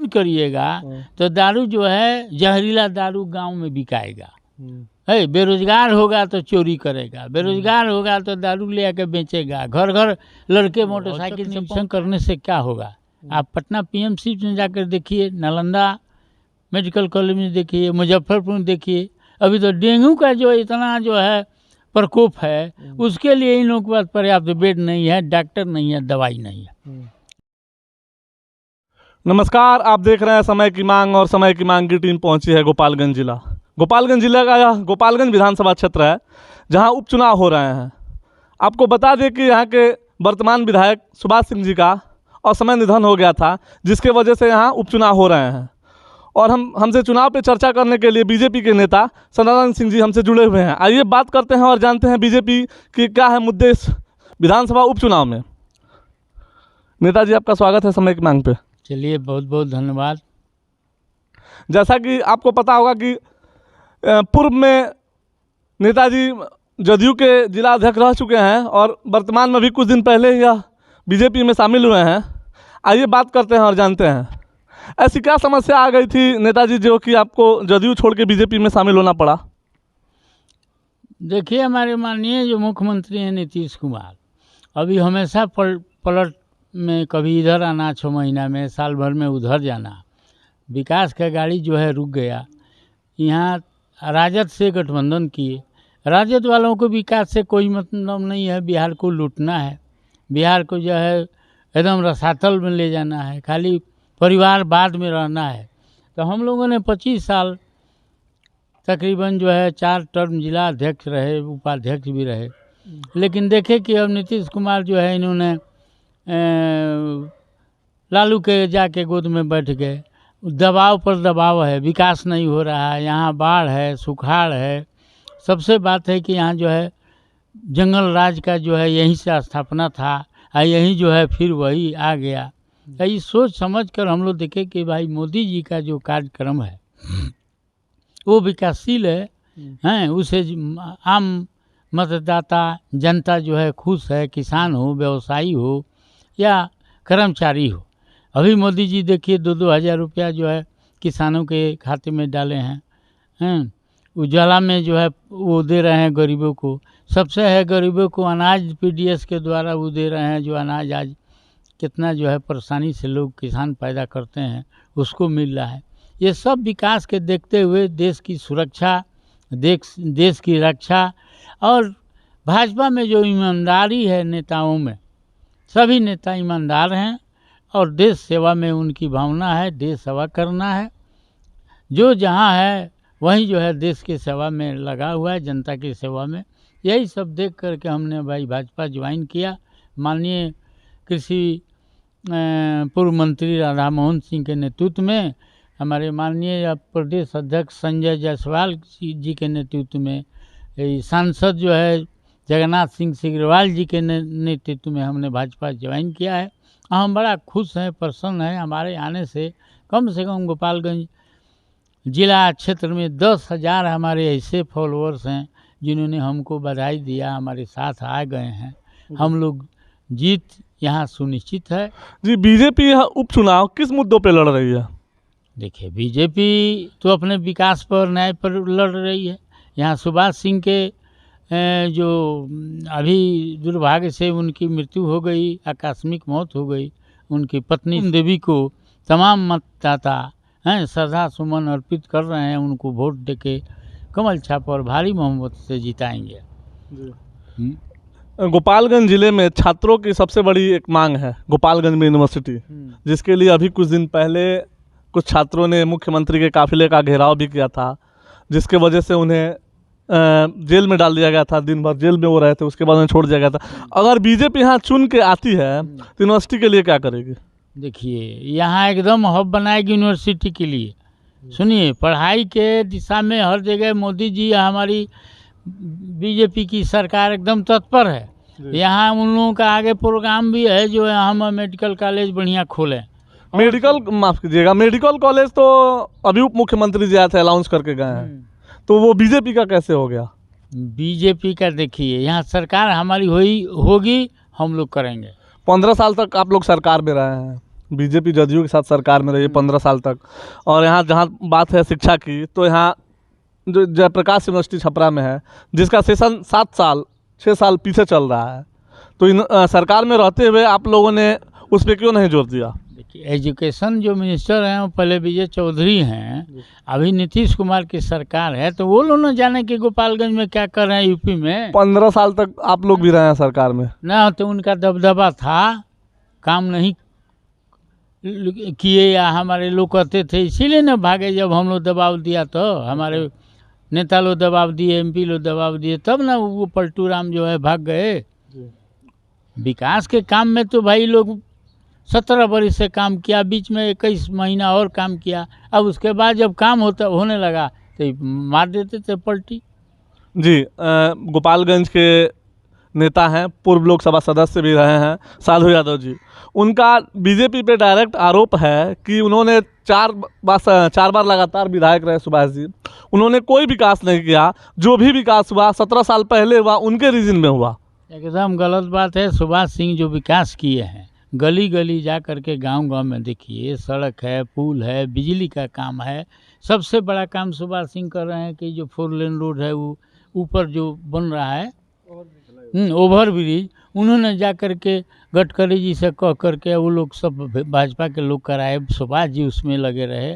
करिएगा तो दारू जो है जहरीला दारू गांव में बिकाएगा। है, बेरोजगार होगा तो चोरी करेगा, बेरोजगार होगा तो दारू ले आके बेचेगा, घर घर लड़के मोटरसाइकिल से करने से क्या होगा। आप पटना पीएमसी में जाकर देखिए, नालंदा मेडिकल कॉलेज में देखिए, मुजफ्फरपुर में देखिए, अभी तो डेंगू का जो इतना जो है प्रकोप है, उसके लिए इन लोगों के पास पर्याप्त बेड नहीं है, डॉक्टर नहीं है, दवाई नहीं है। नमस्कार, आप देख रहे हैं समय की मांग और समय की मांग की टीम पहुंची है गोपालगंज जिला। गोपालगंज जिला का यह गोपालगंज विधानसभा क्षेत्र है जहां उपचुनाव हो रहे हैं। आपको बता दें कि यहां के वर्तमान विधायक सुभाष सिंह जी का असमय निधन हो गया था, जिसके वजह से यहां उपचुनाव हो रहे हैं। और हमसे चुनाव पे चर्चा करने के लिए बीजेपी के नेता सनातन सिंह जी हमसे जुड़े हुए हैं। आइए बात करते हैं और जानते हैं बीजेपी की क्या है मुद्दे इस विधानसभा उपचुनाव में। नेताजी, आपका स्वागत है समय की मांग पे। चलिए, बहुत बहुत धन्यवाद। जैसा कि आपको पता होगा कि पूर्व में नेताजी जदयू के जिला अध्यक्ष रह चुके हैं और वर्तमान में भी कुछ दिन पहले ही यह बीजेपी में शामिल हुए हैं। आइए बात करते हैं और जानते हैं ऐसी क्या समस्या आ गई थी नेताजी जो कि आपको जदयू छोड़ के बीजेपी में शामिल होना पड़ा। देखिए, हमारे माननीय जो मुख्यमंत्री हैं नीतीश कुमार, अभी हमेशा पलट में कभी इधर आना, 6 महीना में, साल भर में उधर जाना, विकास का गाड़ी जो है रुक गया। यहाँ राजद से गठबंधन किए, राजद वालों को विकास से कोई मतलब नहीं है, बिहार को लूटना है, बिहार को जो है एकदम रसातल में ले जाना है, खाली परिवारवाद में रहना है। तो हम लोगों ने 25 साल तकरीबन जो है 4 टर्म जिला अध्यक्ष रहे, उपाध्यक्ष भी रहे, लेकिन देखे कि अब नीतीश कुमार जो है इन्होंने लालू के जाके गोद में बैठ गए, दबाव पर दबाव है, विकास नहीं हो रहा है, यहाँ बाढ़ है, सुखाड़ है। सबसे बात है कि यहाँ जो है जंगल राज का जो है यहीं से स्थापना था और यहीं जो है फिर वही आ गया। तो ये सोच समझ कर हम लोग देखे कि भाई मोदी जी का जो कार्यक्रम है वो विकासशील है, उसे आम मतदाता जनता जो है खुश है, किसान हो, व्यवसायी हो या कर्मचारी हो। अभी मोदी जी देखिए 2-2 हज़ार रुपया जो है किसानों के खाते में डाले हैं, उजाला में जो है वो दे रहे हैं गरीबों को। सबसे है गरीबों को अनाज पीडीएस के द्वारा वो दे रहे हैं, जो अनाज आज कितना जो है परेशानी से लोग किसान पैदा करते हैं उसको मिल रहा है। ये सब विकास के देखते हुए देश की सुरक्षा, देश की रक्षा और भाजपा में जो ईमानदारी है नेताओं में, सभी नेता ईमानदार हैं और देश सेवा में उनकी भावना है, देश सेवा करना है। जो जहाँ है वहीं जो है देश की सेवा में लगा हुआ है, जनता की सेवा में। यही सब देख करके हमने भाई भाजपा ज्वाइन किया। माननीय कृषि पूर्व मंत्री राधा मोहन सिंह के नेतृत्व में, हमारे माननीय प्रदेश अध्यक्ष संजय जायसवाल जी के नेतृत्व में, सांसद जो है जगन्नाथ सिंह सिग्रीवाल जी के नेतृत्व में हमने भाजपा ज्वाइन किया है। हम बड़ा खुश हैं, प्रसन्न हैं हमारे आने से कम गोपालगंज जिला क्षेत्र में 10,000 हमारे ऐसे फॉलोअर्स हैं जिन्होंने हमको बधाई दिया, हमारे साथ आ गए हैं। हम लोग जीत यहाँ सुनिश्चित है। जी, बीजेपी यह उपचुनाव किस मुद्दों पे लड़ रही है? देखिए, बीजेपी तो अपने विकास पर, न्याय पर लड़ रही है। यहाँ सुभाष सिंह के जो अभी दुर्भाग्य से उनकी मृत्यु हो गई, आकस्मिक मौत हो गई, उनकी पत्नी देवी को तमाम मतदाता हैं श्रद्धा सुमन अर्पित कर रहे हैं, उनको वोट देके कमल छाप और भारी मोहब्बत से जिताएंगे। गोपालगंज जिले में छात्रों की सबसे बड़ी एक मांग है गोपालगंज में यूनिवर्सिटी, जिसके लिए अभी कुछ दिन पहले कुछ छात्रों ने मुख्यमंत्री के काफिले का घेराव भी किया था, जिसके वजह से उन्हें जेल में डाल दिया गया था। दिन भर जेल में वो रहे थे, उसके बाद उन्हें छोड़ दिया गया था। अगर बीजेपी यहाँ चुन के आती है तो यूनिवर्सिटी के लिए क्या करेगी? देखिए, यहाँ एकदम हब बनाएगी यूनिवर्सिटी के लिए। सुनिए, पढ़ाई के दिशा में हर जगह मोदी जी, हमारी बीजेपी की सरकार एकदम तत्पर है। यहाँ उन लोगों का आगे प्रोग्राम भी है जो हम मेडिकल कॉलेज बढ़िया खोलें। मेडिकल, माफ कीजिएगा, मेडिकल कॉलेज तो अभी उप मुख्यमंत्री जी आए थे, अनाउंस करके गए हैं, तो वो बीजेपी का कैसे हो गया? बीजेपी का देखिए, यहाँ सरकार हमारी होगी, हम लोग करेंगे। 15 साल तक आप लोग सरकार में रहे हैं, बीजेपी जदयू के साथ सरकार में रही है 15 साल तक। और यहाँ जहाँ बात है शिक्षा की, तो यहाँ जो जयप्रकाश यूनिवर्सिटी छपरा में है, जिसका सेशन 6 साल पीछे चल रहा है, तो इन सरकार में रहते हुए आप लोगों ने उस पर क्यों नहीं जोर दिया? देखिए, एजुकेशन जो मिनिस्टर हैं वो पहले विजय चौधरी हैं, अभी नीतीश कुमार की सरकार है, तो वो लोग न जाने कि गोपालगंज में क्या कर रहे हैं यूपी में। 15 साल तक आप लोग भी रहे हैं सरकार में ना, तो उनका दबदबा था, काम नहीं किए या हमारे लोग कहते थे, इसीलिए न भागे। जब हम लोग दबाव दिया तो हमारे नेता लोग दबाव दिए, MP लोग दबाव दिए, तब ना वो पलटू राम जो है भाग गए। विकास के काम में तो भाई लोग 17 बरस से काम किया, बीच में 21 महीना और काम किया, अब उसके बाद जब काम होने लगा तो मार देते थे पलटी। जी, गोपालगंज के नेता हैं, पूर्व लोकसभा सदस्य भी रहे हैं साधु यादव जी। उनका बीजेपी पे डायरेक्ट आरोप है कि उन्होंने 4 बार लगातार विधायक रहे सुभाष जी, उन्होंने कोई विकास नहीं किया। जो भी विकास हुआ 17 साल पहले हुआ, उनके रीजन में हुआ। एकदम गलत बात है। सुभाष सिंह जो विकास किए हैं, गली गली जा करके गांव में देखिए, सड़क है, पुल है, बिजली का काम है। सबसे बड़ा काम सुभाष सिंह कर रहे हैं कि जो 4 लेन रोड है वो ऊपर जो बन रहा है ओवर ब्रिज, उन्होंने जा करके गडकरी जी से कह करके वो लोग सब भाजपा के लोग कराए, सुभाष जी उसमें लगे रहे।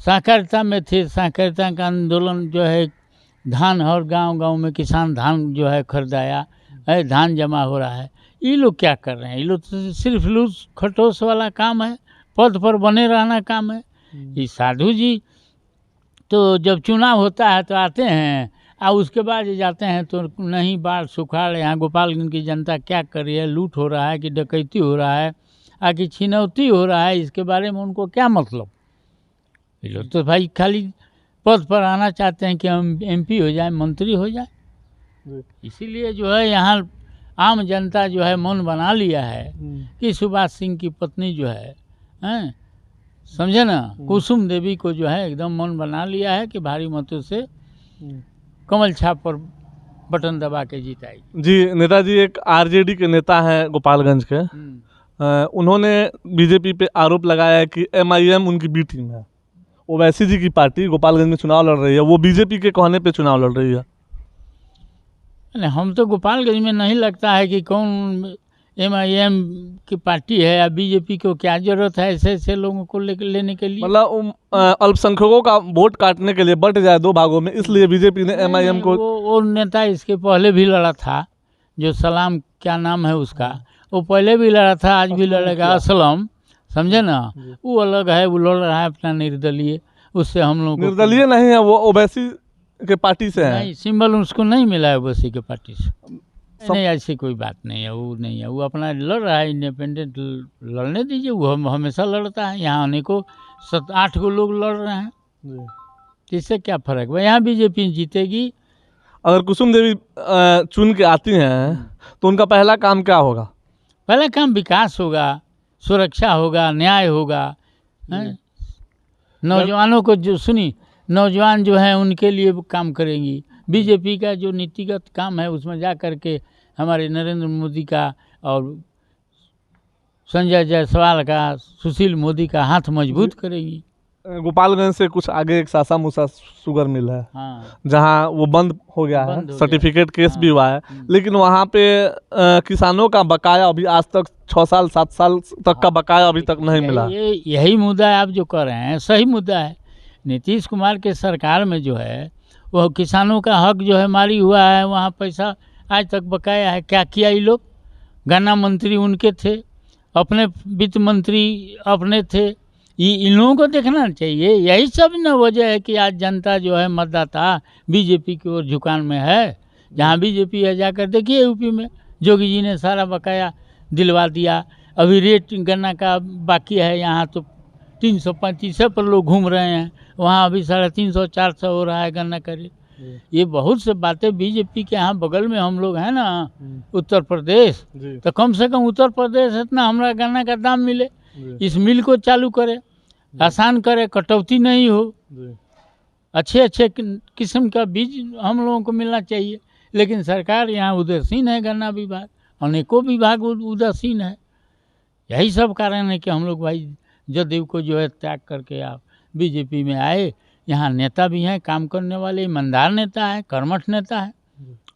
सहकारिता में थे, सहकारिता का आंदोलन जो है, धान और गांव में किसान धान जो है खरीदाया है, धान जमा हो रहा है। ये लोग क्या कर रहे हैं? ये लोग तो सिर्फ लूस खटोस वाला काम है, पद पर बने रहना काम है। ये साधु जी तो जब चुनाव होता है तो आते हैं और उसके बाद जाते हैं तो नहीं, बाढ़ सुखाड़, यहाँ गोपालगंज की जनता क्या कर रही है, लूट हो रहा है कि डकैती हो रहा है कि छिनौती हो रहा है, इसके बारे में उनको क्या मतलब? ये लोग तो भाई खाली पद पर आना चाहते हैं कि हम MP हो जाए, मंत्री हो जाए। इसीलिए जो है यहाँ आम जनता जो है मन बना लिया है कि सुभाष सिंह की पत्नी जो है, समझे ना, कुसुम देवी को जो है एकदम मन बना लिया है कि भारी मतों से कमल छाप पर बटन दबा के जीताई। जी, नेताजी एक RJD के नेता हैं गोपालगंज के, उन्होंने बीजेपी पे आरोप लगाया है कि MIM उनकी बी टीम है। ओवैसी जी की पार्टी गोपालगंज में चुनाव लड़ रही है, वो बीजेपी के कहने पे चुनाव लड़ रही है। नहीं, हम तो गोपालगंज में नहीं लगता है कि कौन MIM की पार्टी है या बीजेपी को क्या जरूरत है ऐसे लोगों को लेने के लिए। मतलब अल्पसंख्यकों का वोट काटने के लिए बट जाए 2 भागों में, इसलिए बीजेपी ने MIM को। वो नेता इसके पहले भी लड़ा था, जो सलाम क्या नाम है उसका, वो पहले भी लड़ा था, आज भी लड़ेगा, असलम, समझे ना। वो अलग है, वो लड़ रहा है अपना निर्दलीय, उससे हम लोग निर्दलीय नहीं है, वो ओवैसी के पार्टी से है। नहीं, सिंबल उसको नहीं मिला है ओवैसी के पार्टी से। नहीं, ऐसी कोई बात नहीं है, वो नहीं है, वो अपना लड़ रहा है, इंडिपेंडेंट लड़ने दीजिए, वो हमेशा लड़ता है। यहाँ आने को 7-8 को लोग लड़ रहे हैं, इससे क्या फर्क है? यहाँ बीजेपी जीतेगी। अगर कुसुम देवी चुन के आती हैं तो उनका पहला काम क्या होगा? पहला काम विकास होगा, सुरक्षा होगा, न्याय होगा। नौजवानों को जो नौजवान जो हैं उनके लिए काम करेंगी। बीजेपी का जो नीतिगत काम है उसमें जा कर के हमारे नरेंद्र मोदी का और संजय जायसवाल का, सुशील मोदी का हाथ मजबूत करेगी। गोपालगंज से कुछ आगे एक सासा मूसा शुगर मिल है, जहां वो बंद हो गया है, सर्टिफिकेट केस भी हुआ है, लेकिन वहां पे किसानों का बकाया अभी आज तक 6 साल 7 साल तक का बकाया अभी तक नहीं मिला। यही मुद्दा है आप जो कर रहे हैं, सही मुद्दा है। नीतीश कुमार के सरकार में जो है वो किसानों का हक जो है मारी हुआ है, वहाँ पैसा आज तक बकाया है। क्या किया ये लोग? गन्ना मंत्री उनके थे, अपने वित्त मंत्री अपने थे, इन लोगों को देखना चाहिए। यही सब न वजह है कि आज जनता जो है मतदाता बीजेपी की ओर झुकान में है। जहाँ बीजेपी है जाकर देखिए, यूपी में जोगी जी ने सारा बकाया दिलवा दिया। अभी रेट गन्ना का बाकी है, यहाँ तो 335 पर लोग घूम रहे हैं, वहाँ अभी 350-400 हो रहा है गन्ना का रेट। ये बहुत से बातें बीजेपी के यहाँ बगल में हम लोग हैं ना, उत्तर प्रदेश, तो कम से कम उत्तर प्रदेश इतना हमारा गन्ना का दाम मिले, इस मिल को चालू करे, आसान करे, कटौती नहीं हो, अच्छे किस्म का बीज हम लोगों को मिलना चाहिए। लेकिन सरकार यहाँ उदासीन है, गन्ना विभाग, अनेकों विभाग उदासीन है। यही सब कारण है कि हम लोग भाई जदयू को जो है त्याग करके आप बीजेपी में आए। यहाँ नेता भी हैं, काम करने वाले, ईमानदार नेता है, कर्मठ नेता है,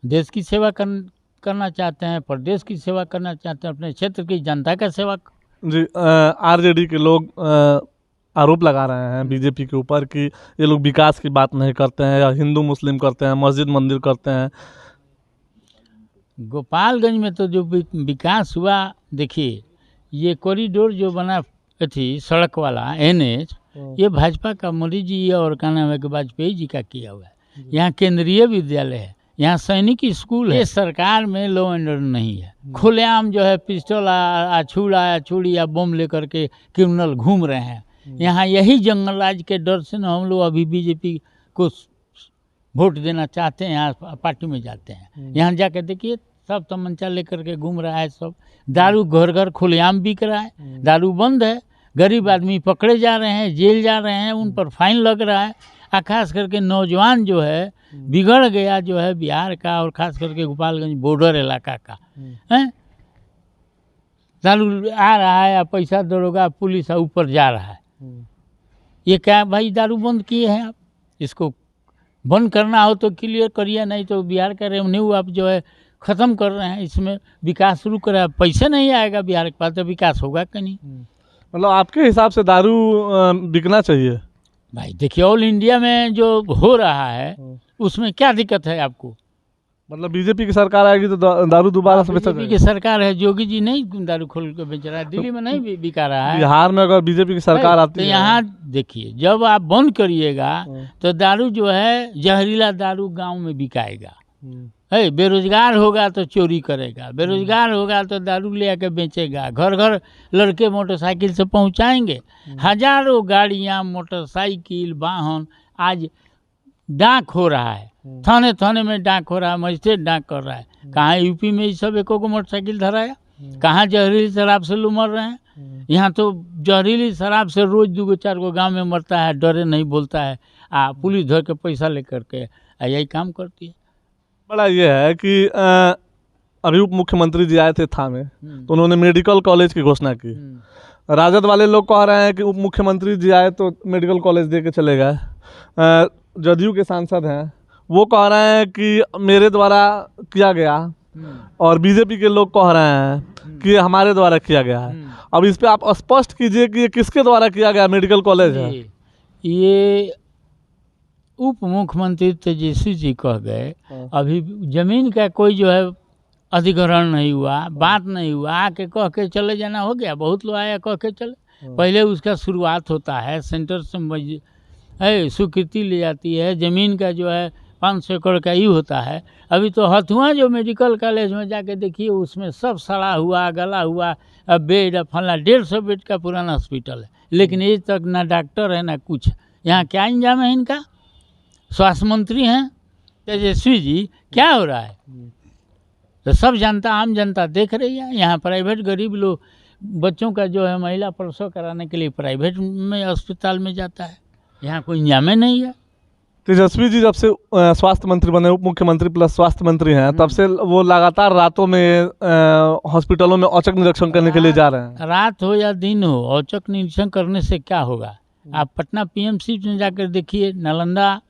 देश की सेवा करना चाहते हैं, प्रदेश की सेवा करना चाहते हैं, अपने क्षेत्र की जनता का सेवा। जी, आरजेडी के लोग आरोप लगा रहे हैं बीजेपी के ऊपर कि ये लोग विकास की बात नहीं करते हैं, या हिंदू मुस्लिम करते हैं, मस्जिद मंदिर करते हैं। गोपालगंज में तो जो विकास हुआ, देखिए ये कॉरिडोर जो बना थी सड़क वाला NH, ये भाजपा का मोदी जी और क्या नाम है कि वाजपेयी जी का किया हुआ है। यहाँ केंद्रीय विद्यालय है, यहाँ सैनिक स्कूल है। ये सरकार में लॉ एंड ऑर्डर नहीं है। खुलेआम जो है पिस्टल छुड़ी या बम लेकर के क्रिमिनल घूम रहे हैं। यहाँ यही जंगल राज के डर से न हम लोग अभी बीजेपी को वोट देना चाहते हैं, यहाँ पार्टी में जाते हैं। यहाँ जाके देखिए सब तमंचा लेकर के घूम रहा है, सब दारू घर घर खुलेआम बिक रहा है, दारू बंद है, गरीब आदमी पकड़े जा रहे हैं, जेल जा रहे हैं, उन पर फाइन लग रहा है। खास करके नौजवान जो है बिगड़ गया जो है बिहार का, और खास करके गोपालगंज बॉर्डर इलाका का है। दारू आ रहा है, पैसा दरोगा पुलिस ऊपर जा रहा है। ये क्या भाई, दारू बंद किए हैं आप, इसको बंद करना हो तो क्लियर करिए, नहीं तो बिहार का रेवेन्यू आप जो है ख़त्म कर रहे हैं, इसमें विकास रुक रहा है, पैसे नहीं आएगा बिहार के पास तो विकास होगा कि नहीं। मतलब आपके हिसाब से दारू बिकना चाहिए? भाई देखिए ऑल इंडिया में जो हो रहा है उसमें क्या दिक्कत है आपको? मतलब बीजेपी की सरकार आएगी तो दारू दोबारा से बेचा बीजेपी की सरकार है, योगी जी नहीं दारू खोल के बेच रहा है, दिल्ली में नहीं बिका रहा है। बिहार में अगर बीजेपी की सरकार आती तो है यहाँ देखिए जब आप बंद करिएगा तो दारू जो है जहरीला दारू गांव में बिकाएगा। है, बेरोजगार होगा तो चोरी करेगा, बेरोजगार होगा तो दारू ले आके बेचेगा, घर घर लड़के मोटरसाइकिल से पहुंचाएंगे। हजारों गाड़ियां, मोटरसाइकिल, वाहन आज डाक हो रहा है, थाने थाने में डाक हो रहा है, मजिस्ट्रेट डाक कर रहा है। कहाँ यूपी में ये सब एको को मोटरसाइकिल धराया? कहाँ जहरीली शराब से लोग मर रहे हैं? यहाँ तो जहरीली शराब से रोज 2-4 गो गाँव में मरता है, डरे नहीं बोलता है, पुलिस धर के पैसा लेकर के यही काम करती है। बड़ा ये है कि अभी उप मुख्यमंत्री जी आए थे थाने, तो उन्होंने मेडिकल कॉलेज की घोषणा की। राजद वाले लोग कह रहे हैं कि उप मुख्यमंत्री जी आए तो मेडिकल कॉलेज दे के चले गए। जदयू के सांसद हैं वो कह रहे हैं कि मेरे द्वारा किया गया, और बीजेपी के लोग कह रहे हैं कि हमारे द्वारा किया गया है। अब इस पे आप स्पष्ट कीजिए कि ये किसके द्वारा किया गया मेडिकल कॉलेज है? ये उप मुख्यमंत्री तेजस्वी जी कह गए, अभी जमीन का कोई जो है अधिग्रहण नहीं हुआ, बात नहीं हुआ, आके कह के चले जाना हो गया। बहुत लोग आया कह के चले, पहले उसका शुरुआत होता है, सेंटर से है स्वीकृति ले जाती है, ज़मीन का जो है 500 एकड़ का ही होता है। अभी तो हथुआ जो मेडिकल कॉलेज में जाके देखिए उसमें सब सड़ा हुआ गला हुआ बेड, फला 150 बेड का पुराना हॉस्पिटल है, लेकिन ये तक ना डॉक्टर है ना कुछ। यहाँ क्या इंजाम है इनका? स्वास्थ्य मंत्री हैं तेजस्वी जी, क्या हो रहा है? तो सब जनता, आम जनता देख रही है। यहाँ प्राइवेट गरीब लोग बच्चों का जो है महिला प्रसव कराने के लिए प्राइवेट में अस्पताल में जाता है, यहाँ कोई इंजाम नहीं है। तेजस्वी जी जब से स्वास्थ्य मंत्री बने, उप मुख्यमंत्री प्लस स्वास्थ्य मंत्री हैं, तब से वो लगातार रातों में हॉस्पिटलों में औचक निरीक्षण करने के लिए जा रहे हैं। रात हो या दिन हो, औचक निरीक्षण करने से क्या होगा? आप पटना PMC में जाकर देखिए, नालंदा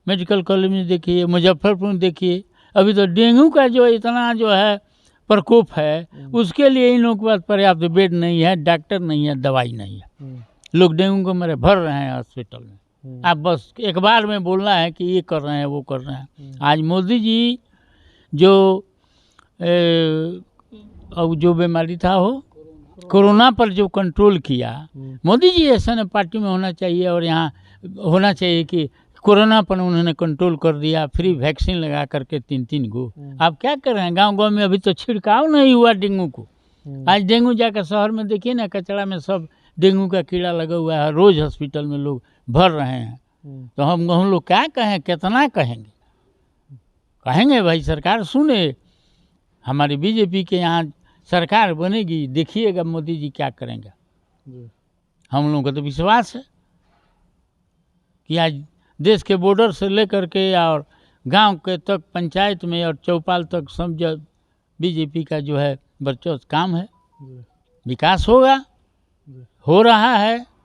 मेडिकल कॉलेज में देखिए, मुजफ्फरपुर में देखिए। अभी तो डेंगू का जो इतना जो है प्रकोप है, उसके लिए इन लोगों के पास पर्याप्त बेड नहीं है, डॉक्टर नहीं है, दवाई नहीं है। लोग डेंगू को मरे भर रहे हैं हॉस्पिटल में। आप बस एक बार में बोलना है कि ये कर रहे हैं वो कर रहे हैं। आज मोदी जी जो अब जो बीमारी था हो कोरोना पर जो कंट्रोल किया, मोदी जी ऐसा न पार्टी में होना चाहिए, और यहाँ होना चाहिए कि कोरोना पर उन्होंने कंट्रोल कर दिया, फ्री वैक्सीन लगा करके 3-3 गो। आप क्या कर रहे हैं? गांव-गांव में अभी तो छिड़काव नहीं हुआ डेंगू को। आज डेंगू जाकर शहर में देखिए ना, कचरा में सब डेंगू का कीड़ा लगा हुआ है, रोज हॉस्पिटल में लोग भर रहे हैं। तो हम लोग क्या कहें, कितना कहेंगे? कहेंगे भाई सरकार सुने, हमारी बीजेपी के यहाँ सरकार बनेगी, देखिएगा मोदी जी क्या करेंगे। हम लोगों का तो विश्वास है कि आज देश के बॉर्डर से लेकर के और गांव के तक, पंचायत में और चौपाल तक सब बीजेपी का जो है वर्चस्व काम है। विकास होगा, हो रहा है।